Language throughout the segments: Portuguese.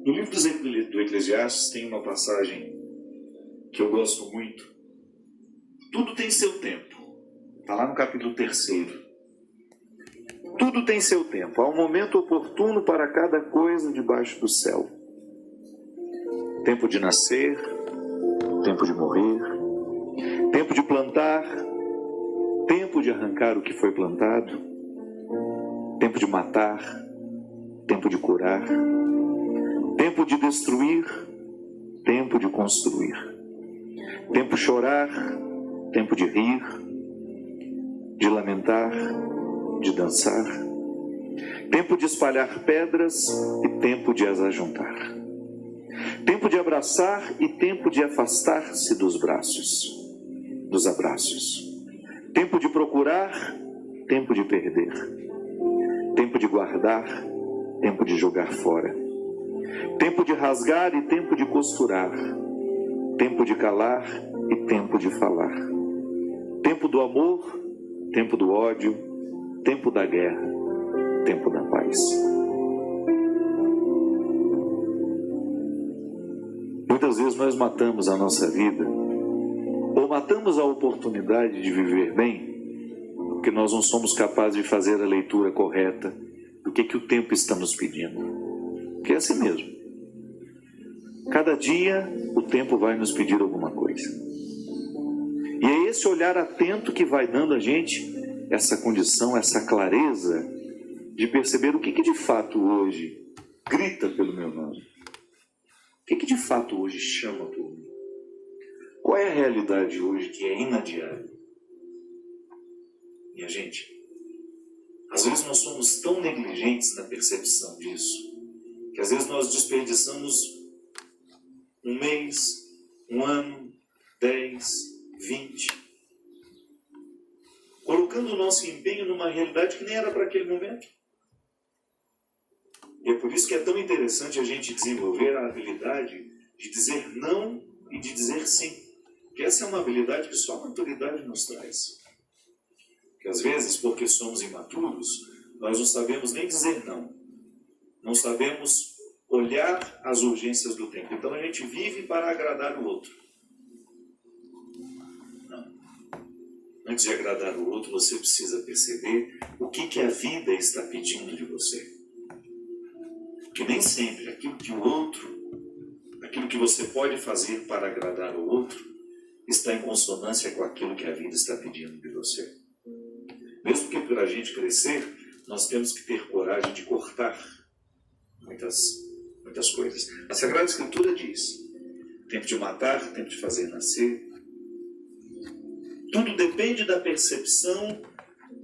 No livro do Eclesiastes tem uma passagem que eu gosto muito. Tudo tem seu tempo. Está lá no capítulo 3º. Tudo tem seu tempo. Há um momento oportuno para cada coisa debaixo do céu. Tempo de nascer, tempo de morrer, tempo de plantar, tempo de arrancar o que foi plantado, tempo de matar, tempo de curar, tempo de destruir, tempo de construir, tempo de chorar, tempo de rir, de lamentar, de dançar, tempo de espalhar pedras e tempo de as ajuntar, tempo de abraçar e tempo de afastar-se dos abraços, tempo de procurar, tempo de perder, tempo de guardar, tempo de jogar fora, tempo de rasgar e tempo de costurar, tempo de calar e tempo de falar, tempo do amor, tempo do ódio, tempo da guerra, tempo da paz. Muitas vezes nós matamos a nossa vida, ou matamos a oportunidade de viver bem, porque nós não somos capazes de fazer a leitura correta do que o tempo está nos pedindo. Porque é assim mesmo. Cada dia o tempo vai nos pedir alguma coisa. E é esse olhar atento que vai dando a gente essa condição, essa clareza de perceber o que de fato hoje grita pelo meu nome. O que de fato hoje chama por mim? Qual é a realidade hoje que é inadiável? Minha gente, às vezes nós somos tão negligentes na percepção disso, que às vezes nós desperdiçamos um mês, um ano, 10, 20, colocando o nosso empenho numa realidade que nem era para aquele momento. E é por isso que é tão interessante a gente desenvolver a habilidade de dizer não e de dizer sim. Porque essa é uma habilidade que só a maturidade nos traz. Porque às vezes, porque somos imaturos, nós não sabemos nem dizer não. Não sabemos olhar as urgências do tempo. Então a gente vive para agradar o outro. Não. Antes de agradar o outro, você precisa perceber o que a vida está pedindo de você. Porque nem sempre aquilo que você pode fazer para agradar o outro, está em consonância com aquilo que a vida está pedindo de você. Mesmo que para a gente crescer, nós temos que ter coragem de cortar muitas coisas. A Sagrada Escritura diz: tempo de matar, tempo de fazer nascer. Tudo depende da percepção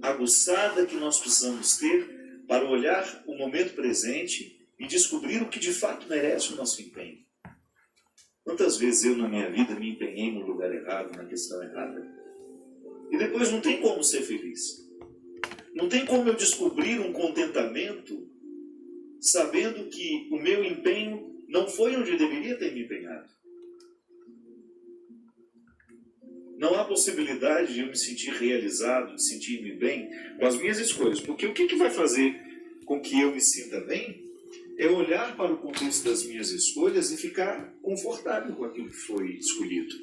aguçada que nós precisamos ter para olhar o momento presente e descobrir o que de fato merece o nosso empenho. Quantas vezes eu na minha vida me empenhei no lugar errado, na questão errada? E depois não tem como ser feliz. Não tem como eu descobrir um contentamento sabendo que o meu empenho não foi onde eu deveria ter me empenhado. Não há possibilidade de eu me sentir realizado, de sentir-me bem com as minhas escolhas. Porque o que vai fazer com que eu me sinta bem é olhar para o contexto das minhas escolhas e ficar confortável com aquilo que foi escolhido.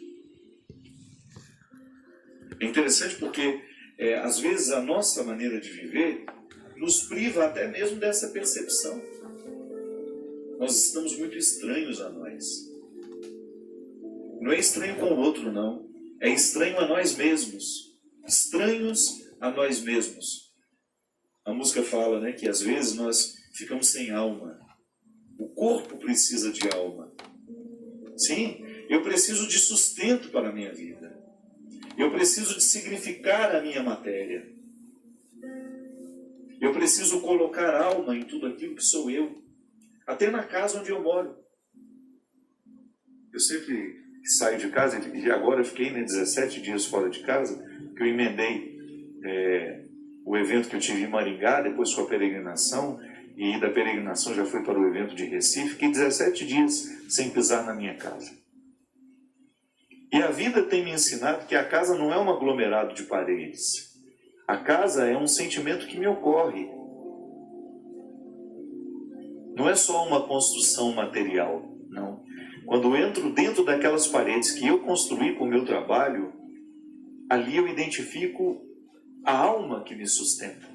É interessante porque, às vezes, a nossa maneira de viver nos priva até mesmo dessa percepção. Nós estamos muito estranhos a nós. Não é estranho com o outro, não. É estranho a nós mesmos. Estranhos a nós mesmos. A música fala, né, que às vezes nós ficamos sem alma. O corpo precisa de alma. Sim, eu preciso de sustento para a minha vida. Eu preciso de significar a minha matéria. Eu preciso colocar alma em tudo aquilo que sou eu. Até na casa onde eu moro. Eu sempre saio de casa, e agora eu fiquei 17 dias fora de casa, que eu emendei o evento que eu tive em Maringá, depois com a peregrinação, e da peregrinação já fui para o evento de Recife. Fiquei 17 dias sem pisar na minha casa. E a vida tem me ensinado que a casa não é um aglomerado de paredes. A casa é um sentimento que me ocorre. não é só uma construção material, não. Quando eu entro dentro daquelas paredes que eu construí com o meu trabalho, ali eu identifico a alma que me sustenta.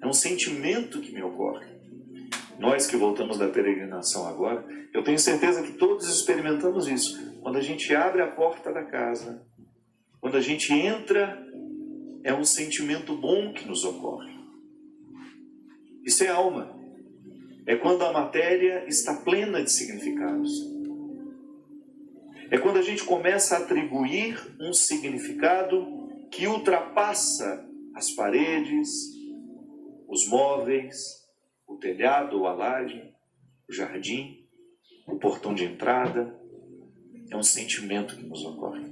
É um sentimento que me ocorre. Nós que voltamos da peregrinação agora, eu tenho certeza que todos experimentamos isso. Quando a gente abre a porta da casa, quando a gente entra, é um sentimento bom que nos ocorre. Isso é alma. É quando a matéria está plena de significados. É quando a gente começa a atribuir um significado que ultrapassa as paredes, os móveis, o telhado ou a laje, o jardim, o portão de entrada. É um sentimento que nos ocorre.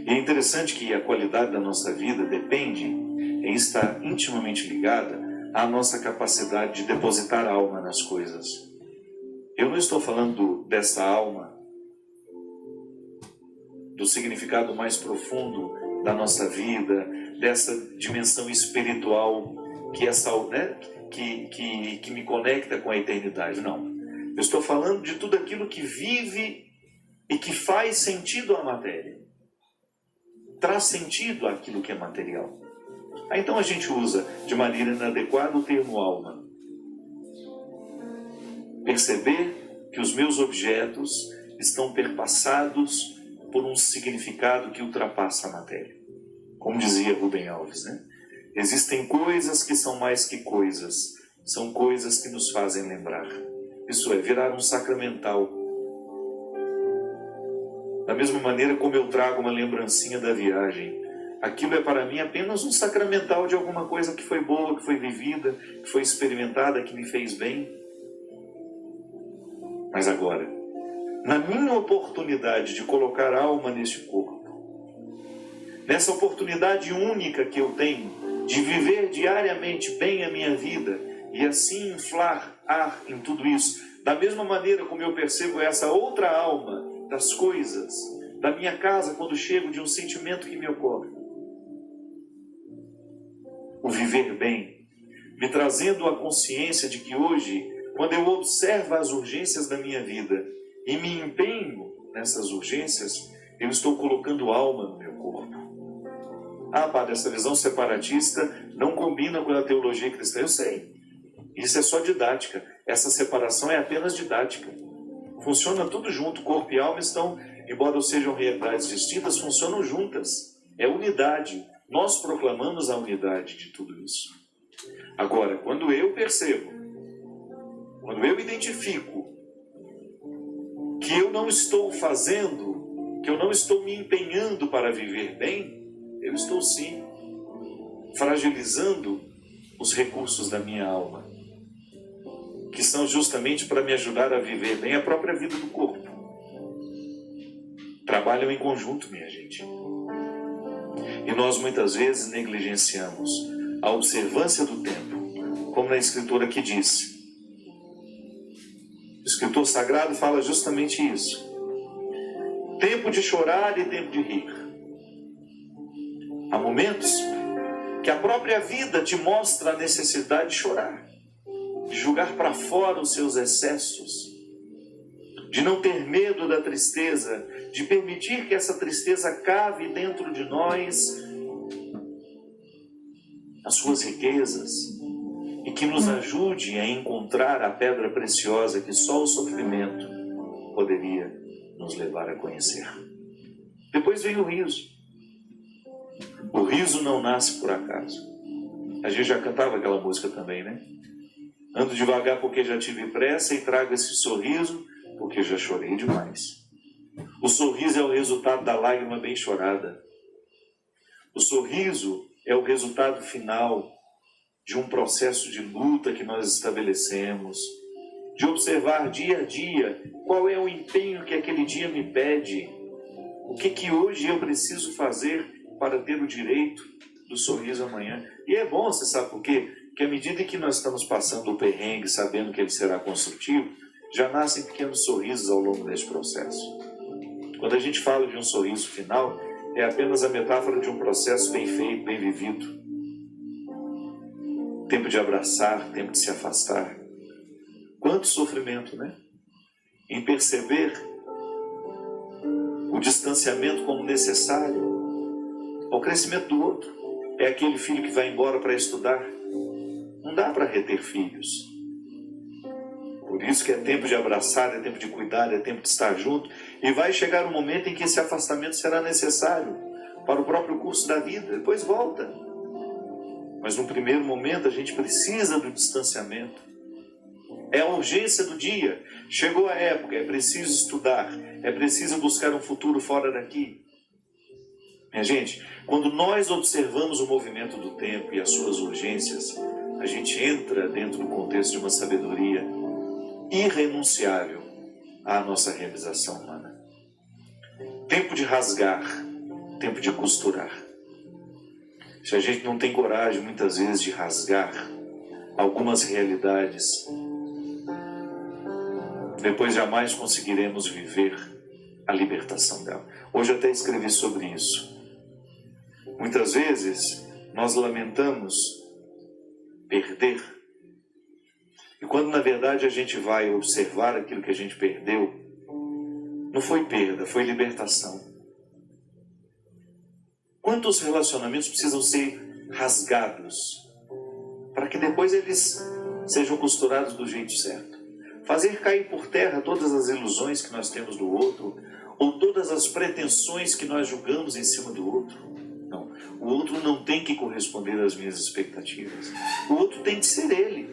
E é interessante que a qualidade da nossa vida depende, e está intimamente ligada à nossa capacidade de depositar a alma nas coisas. Eu não estou falando dessa alma, do significado mais profundo da nossa vida, dessa dimensão espiritual que que me conecta com a eternidade. Não. Eu estou falando de tudo aquilo que vive e que faz sentido à matéria. Traz sentido àquilo que é material. Aí então a gente usa de maneira inadequada o termo alma. Perceber que os meus objetos estão perpassados por um significado que ultrapassa a matéria. Como dizia Rubem Alves, né? Existem coisas que são mais que coisas. São coisas que nos fazem lembrar. Isso é, virar um sacramental. Da mesma maneira como eu trago uma lembrancinha da viagem. Aquilo é para mim apenas um sacramental de alguma coisa que foi boa, que foi vivida, que foi experimentada, que me fez bem. Mas agora, na minha oportunidade de colocar alma neste corpo, nessa oportunidade única que eu tenho de viver diariamente bem a minha vida e assim inflar ar em tudo isso, da mesma maneira como eu percebo essa outra alma das coisas, da minha casa quando chego, de um sentimento que me ocorre. O viver bem, me trazendo a consciência de que hoje, quando eu observo as urgências da minha vida e me empenho nessas urgências, eu estou colocando alma no meu corpo. Ah, padre, essa visão separatista não combina com a teologia cristã. Eu sei. Isso é só didática. Essa separação é apenas didática. Funciona tudo junto. Corpo e alma estão, embora sejam realidades distintas, funcionam juntas. É unidade. Nós proclamamos a unidade de tudo isso. Agora, quando eu percebo, quando eu identifico que eu não estou fazendo, que eu não estou me empenhando para viver bem, eu estou sim fragilizando os recursos da minha alma, que são justamente para me ajudar a viver bem a própria vida do corpo. Trabalham em conjunto, minha gente. E nós muitas vezes negligenciamos a observância do tempo, como na escritura que disse. O escritor sagrado fala justamente isso. Tempo de chorar e tempo de rir. Há momentos que a própria vida te mostra a necessidade de chorar, de jogar para fora os seus excessos, de não ter medo da tristeza, de permitir que essa tristeza cave dentro de nós as suas riquezas e que nos ajude a encontrar a pedra preciosa que só o sofrimento poderia nos levar a conhecer. Depois vem o riso. O riso não nasce por acaso. A gente já cantava aquela música também, né? Ando devagar porque já tive pressa e trago esse sorriso porque já chorei demais. O sorriso é o resultado da lágrima bem chorada. O sorriso é o resultado final de um processo de luta que nós estabelecemos, de observar dia a dia qual é o empenho que aquele dia me pede, o que hoje eu preciso fazer para ter o direito do sorriso amanhã. E é bom, você sabe por quê? Porque à medida que nós estamos passando o perrengue, sabendo que ele será construtivo, já nascem pequenos sorrisos ao longo desse processo. Quando a gente fala de um sorriso final, é apenas a metáfora de um processo bem feito, bem vivido. Tempo de abraçar, tempo de se afastar. Quanto sofrimento, né? Em perceber o distanciamento como necessário ao crescimento do outro. É aquele filho que vai embora para estudar. Não dá para reter filhos. Por isso que é tempo de abraçar, é tempo de cuidar, é tempo de estar junto. E vai chegar um momento em que esse afastamento será necessário para o próprio curso da vida. Depois volta. Mas no primeiro momento a gente precisa do distanciamento. É a urgência do dia. Chegou a época, é preciso estudar, é preciso buscar um futuro fora daqui. Minha gente, quando nós observamos o movimento do tempo e as suas urgências, a gente entra dentro do contexto de uma sabedoria irrenunciável à nossa realização humana. Tempo de rasgar, tempo de costurar. Se a gente não tem coragem, muitas vezes, de rasgar algumas realidades, depois jamais conseguiremos viver a libertação dela. Hoje eu até escrevi sobre isso. Muitas vezes nós lamentamos perder, e quando na verdade a gente vai observar aquilo que a gente perdeu, não foi perda, foi libertação. Quantos relacionamentos precisam ser rasgados para que depois eles sejam costurados do jeito certo? Fazer cair por terra todas as ilusões que nós temos do outro, ou todas as pretensões que nós julgamos em cima do outro. Não, o outro não tem que corresponder às minhas expectativas. O outro tem que ser ele.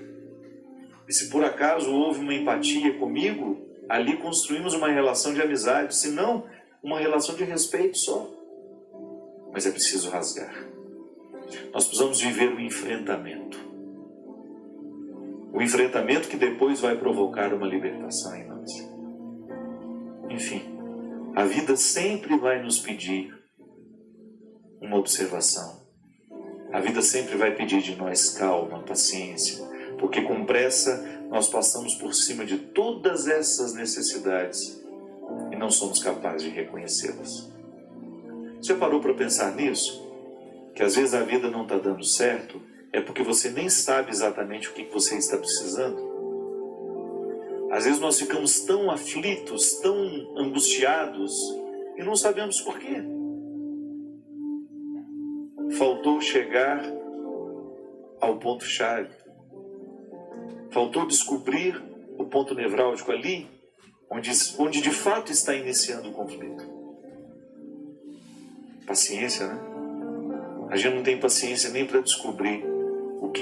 E se por acaso houve uma empatia comigo, ali construímos uma relação de amizade, se não, uma relação de respeito só. Mas é preciso rasgar. Nós precisamos viver o enfrentamento. O enfrentamento que depois vai provocar uma libertação em nós. Enfim, a vida sempre vai nos pedir uma observação. A vida sempre vai pedir de nós calma, paciência, porque com pressa nós passamos por cima de todas essas necessidades e não somos capazes de reconhecê-las. Você parou para pensar nisso? Que às vezes a vida não está dando certo, é porque você nem sabe exatamente o que você está precisando. Às vezes nós ficamos tão aflitos, tão angustiados, e não sabemos por quê. Faltou chegar ao ponto-chave. Faltou descobrir o ponto nevrálgico ali, onde de fato está iniciando o conflito. Paciência, né? A gente não tem paciência nem para descobrir